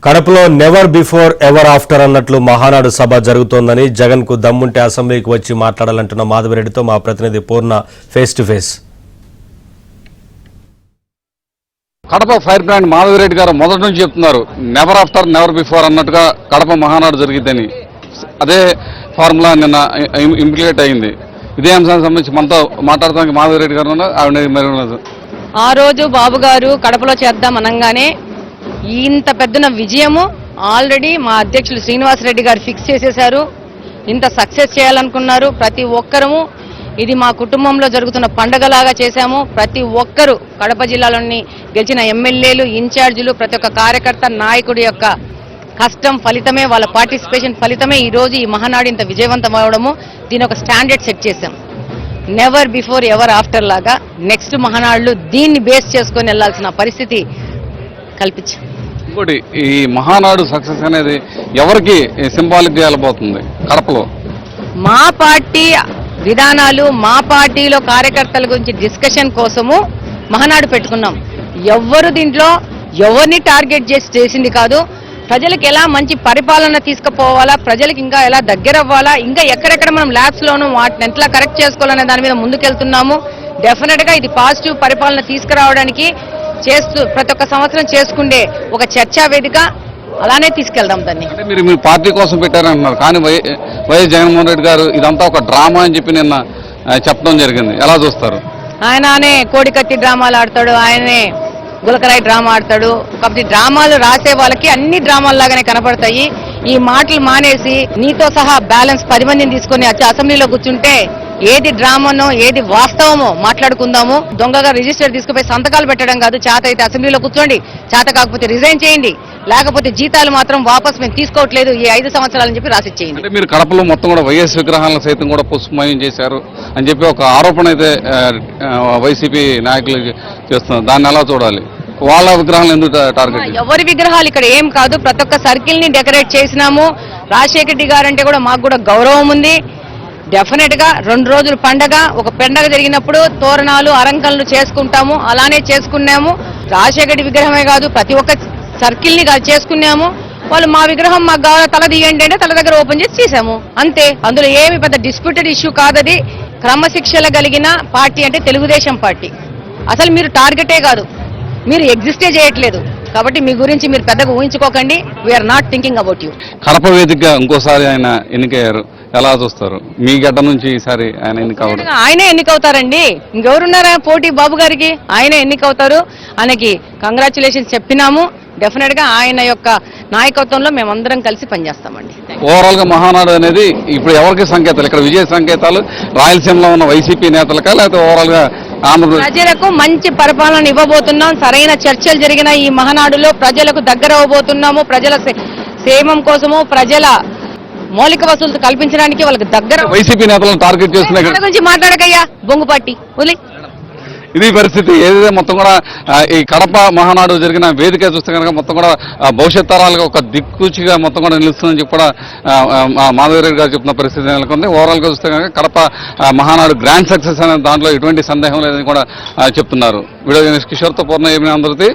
కడపలో never before ever after అన్నట్లు మహానాడు సభ జరుగుతోందని జగన్ కు దమ్ముంటే అసెంబ్లీకి వచ్చి మాట్లాడాలంటున్న మాధవిరెడ్డితో మా ప్రతినిధి Purna face to face. Kadapa fire brand Madhavi Reddy గారు మొదటి నుంచి చెప్తున్నారు నెవర్ ఆఫ్టర్ నెవర్ బిఫోర్ అన్నట్టుగా కడప మహానాడు జరిగిద్దని. అదే ఫార్ములా నిన్న ఇంప్లిమెంట్ అయింది. ఇదే అంశానికి సంబంధించి మనతో మాట్లాడడానికి మాధవిరెడ్డి గారు ఉన్నారు. ఆ రోజు బాబు గారు కడపలో చేద్దాం అనగానే ఇంత పెద్దన విజయము ఆల్రెడీ మా అధ్యక్షులు శ్రీనివాసరెడ్డి గారు ఫిక్స్ చేసేశారు. ఇంత సక్సెస్ చేయాలనుకున్నారు. ప్రతి ఒక్కరము ఇది మా కుటుంబంలో జరుగుతున్న పండగలాగా చేశాము. ప్రతి ఒక్కరూ కడప జిల్లాలోని గెలిచిన ఎమ్మెల్యేలు, ఇన్ఛార్జీలు, ప్రతి ఒక్క కార్యకర్త, నాయకుడి యొక్క కష్టం ఫలితమే, వాళ్ళ పార్టిసిపేషన్ ఫలితమే ఈరోజు ఈ మహానాడు ఇంత విజయవంతం అవడము. దీని ఒక స్టాండర్డ్ సెట్ చేశాం. నెవర్ బిఫోర్ ఎవర్ ఆఫ్టర్ లాగా నెక్స్ట్ మహానాడులు దీన్ని బేస్ చేసుకొని వెళ్లాల్సిన పరిస్థితి కల్పించాం. ఇంకోటి, ఈ మహానాడు సక్సెస్ అనేది ఎవరికి సింబాలిక్ గా వెళ్ళబోతుంది? కడపలో మా పార్టీ విధానాలు, మా పార్టీలో కార్యకర్తల గురించి డిస్కషన్ కోసము మహానాడు పెట్టుకున్నాం. ఎవ్వరు దీంట్లో ఎవరిని టార్గెట్ చేసింది కాదు. ప్రజలకు ఎలా మంచి పరిపాలన తీసుకుపోవాలా, ప్రజలకు ఇంకా ఎలా దగ్గర అవ్వాలా, ఇంకా ఎక్కడెక్కడ మనం ల్యాబ్స్ లోనూ వాటిని ఎట్లా కరెక్ట్ చేసుకోవాలనే దాని మీద ముందుకెళ్తున్నాము. డెఫినెట్ గా ఇది పాజిటివ్ పరిపాలన తీసుకురావడానికి ప్రతి ఒక్క సంవత్సరం చేసుకుండే ఒక చర్చా వేదిక, అలానే తీసుకెళ్దాం దాన్ని. అంటే మీరు పార్టీ కోసం పెట్టారంటున్నారు, కానీ వైఎస్ జగన్మోహన్ రెడ్డి గారు ఇదంతా ఒక డ్రామా అని చెప్పి నిన్న చెప్పడం జరిగింది. ఎలా చూస్తారు? ఆయననే కోడికత్తి డ్రామాలు ఆడతాడు, ఆయనే గులకరాయి డ్రామా ఆడతాడు. కాబట్టి డ్రామాలు రాసే వాళ్ళకి అన్ని డ్రామాల్లాగానే కనపడతాయి. ఈ మాటలు మానేసి నీతో సహా బ్యాలెన్స్ 10 మందిని తీసుకుని అసెంబ్లీలో కూర్చుంటే ఏది డ్రామానో ఏది వాస్తవమో మాట్లాడుకుందాము. దొంగగా రిజిస్టర్ తీసుకుపోయి సంతకాలు పెట్టడం కాదు. చేత అయితే అసెంబ్లీలో కూర్చోండి, చేత కాకపోతే రిజైన్ చేయండి, లేకపోతే జీతాలు మాత్రం వాపస్ మేము తీసుకోవట్లేదు ఈ 5 సంవత్సరాలని చెప్పి రాసిచ్చేయండి. అంటే మీరు కడపలో మొత్తం కూడా వైఎస్ విగ్రహాలను సైతం కూడా పుష్పమయం చేశారు అని చెప్పి ఒక ఆరోపణ అయితే వైసీపీ నాయకులు చేస్తున్నారు. దాన్ని ఎలా చూడాలి? వాళ్ళ విగ్రహాలు ఎందుకు టార్గెట్? ఎవరి విగ్రహాలు ఇక్కడ ఏం కాదు. ప్రతి ఒక్క సర్కిల్ ని డెకరేట్ చేసినాము. రాజశేఖర రెడ్డి గారు అంటే కూడా మాకు కూడా గౌరవం ఉంది. డెఫినెట్ గా 2 రోజులు పండగ, ఒక పండగ జరిగినప్పుడు తోరణాలు, అలంకరణలు చేసుకుంటాము. అలానే చేసుకున్నాము. రాజశేఖర రెడ్డి విగ్రహమే కాదు, ప్రతి ఒక్క సర్కిల్ ని చేసుకున్నాము. వాళ్ళు మా విగ్రహం మాకు కావాలి, తల తీయండి అంటే తల దగ్గర ఓపెన్ చేసి చేసాము, అంతే. అందులో ఏమి పెద్ద డిస్ప్యూటెడ్ ఇష్యూ కాదది. క్రమశిక్షణ కలిగిన పార్టీ అంటే తెలుగుదేశం పార్టీ. అసలు మీరు టార్గెటే కాదు, మీరు ఎగ్జిస్టే చేయట్లేదు. కాబట్టి మీ గురించి మీరు పెద్దగా ఊహించుకోకండి. We're not thinking about you. Kadapa వేదికగా ఇంకోసారి ఆయన ఎన్నికయ్యారు, ఎలా చూస్తారు? మీ గడ్డ నుంచి ఈసారి ఆయన ఎన్నికవడం? ఆయనే ఎన్నికవుతారండి, ఇంకెవరున్నారా పోటీ? బాబు గారికి ఆయనే ఎన్నికవుతారు. ఆయనకి కంగ్రాచులేషన్స్ చెప్పినాము. డెఫినెట్ గా ఆయన యొక్క నాయకత్వంలో మేమందరం కలిసి పనిచేస్తామండి. ఓవరాల్ గా మహానాడు అనేది ఇప్పుడు ఎవరికి సంకేతాలు? ఇక్కడ విజయ సంకేతాలు రాయలసీమలో ఉన్న వైసీపీ నేతలకా, లేకపోతే ఓవరాల్ గా ఆంధ్రప్రదేశ్ ప్రజలకు మంచి పరిపాలన ఇవ్వబోతున్నాం. సరైన చర్చలు జరిగిన ఈ మహానాడులో ప్రజలకు దగ్గర అవ్వబోతున్నాము. ప్రజల క్షేమం కోసము, ప్రజల మౌలిక వసతులు కల్పించడానికి వాళ్ళకి దగ్గర. వైసీపీ నేతలను టార్గెట్ చేస్తున్న గురించి మాట్లాడకయ్యా, బొంగు పార్టీ వదిలే. ఇది పరిస్థితి. ఏదైతే మొత్తం కూడా ఈ కడప మహానాడు జరిగిన వేదిక చూస్తే కనుక మొత్తం కూడా భవిష్యత్ తరాలుగా ఒక దిక్కుచిగా మొత్తం కూడా నిలుస్తుందని చెప్పి కూడా మాధవిరెడ్డి గారు చెప్తున్న పరిస్థితి నెలకొంది. ఓవరాల్ గా చూస్తే కనుక కడప మహానాడు గ్రాండ్ సక్సెస్ అనే దాంట్లో ఎటువంటి సందేహం లేదని కూడా చెప్తున్నారు. వీడియో జర్నలిస్ట్ కిషోర్తో పూర్ణ ఏమైనా అందరికీ